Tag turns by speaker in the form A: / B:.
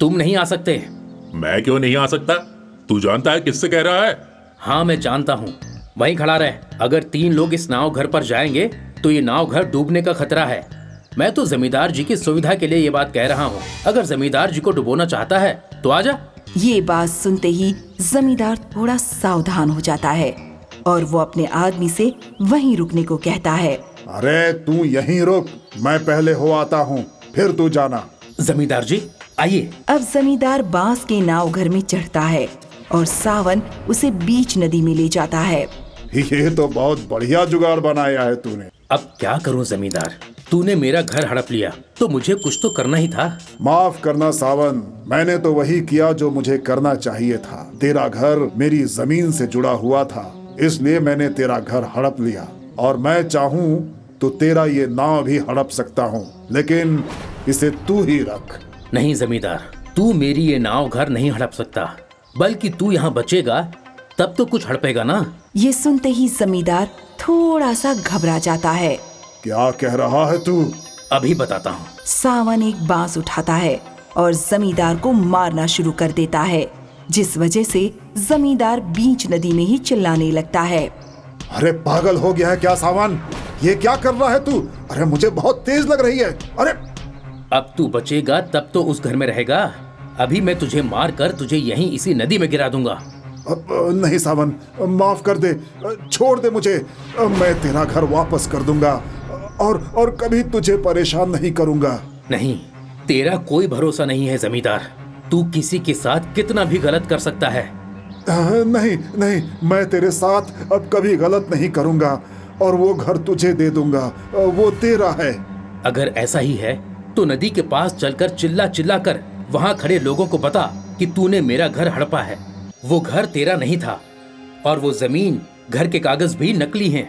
A: तुम नहीं आ सकते।
B: मैं क्यों नहीं आ सकता? तू जानता है किससे कह रहा है?
A: हाँ मैं जानता हूँ, वहीं खड़ा रहे। अगर 3 लोग इस नाव घर पर जाएंगे तो ये नाव घर डूबने का खतरा है। मैं तो जमींदार जी की सुविधा के लिए ये बात कह रहा हूँ। अगर जमींदार जी को डुबोना चाहता है तो आजा।
C: ये बात सुनते ही जमींदार थोड़ा सावधान हो जाता है और वो अपने आदमी से वहीं रुकने को कहता है।
D: अरे तू यहीं रुक, मैं पहले हो आता हूँ, फिर तू जाना।
A: जमींदार जी आइए।
C: अब जमींदार बांस के नाव घर में चढ़ता है और सावन उसे बीच नदी में ले जाता है।
D: ये तो बहुत बढ़िया जुगाड़ बनाया है तूने।
A: अब क्या करूं जमींदार, तूने मेरा घर हड़प लिया तो मुझे कुछ तो करना ही था।
D: माफ करना सावन, मैंने तो वही किया जो मुझे करना चाहिए था। तेरा घर मेरी जमीन से जुड़ा हुआ था, इसलिए मैंने तेरा घर हड़प लिया। और मैं चाहूँ तो तेरा ये नाव भी हड़प सकता हूँ, लेकिन इसे तू ही रख।
A: नहीं जमींदार, तू मेरी ये नाव घर नहीं हड़प सकता, बल्कि तू यहाँ बचेगा तब तो कुछ हड़पेगा ना।
C: ये सुनते ही जमींदार थोड़ा सा घबरा जाता है।
D: क्या कह रहा है तू?
A: अभी बताता हूँ।
C: सावन एक बांस उठाता है और जमींदार को मारना शुरू कर देता है, जिस वजह से जमींदार बीच नदी में ही चिल्लाने लगता है।
D: अरे पागल हो गया है क्या सावन? ये क्या कर रहा है तू? अरे मुझे बहुत तेज लग रही है। अरे
A: अब तू बचेगा तब तो उस घर में रहेगा। अभी मैं तुझे मार कर तुझे यहीं इसी नदी में गिरा दूंगा।
D: नहीं सावन, माफ कर दे, छोड़ दे मुझे। मैं तेरा घर वापस कर दूंगा और कभी तुझे परेशान नहीं करूंगा।
A: नहीं, तेरा कोई भरोसा नहीं है जमींदार। तू किसी के साथ कितना भी गलत कर सकता है।
D: नहीं नहीं, मैं तेरे साथ अब कभी गलत नहीं करूंगा और वो घर तुझे दे दूंगा, वो तेरा है।
A: अगर ऐसा ही है तो नदी के पास चलकर चिल्ला चिल्ला कर वहाँ खड़े लोगों को बता कि तूने मेरा घर हड़पा है। वो घर तेरा नहीं था और वो जमीन, घर के कागज भी नकली हैं।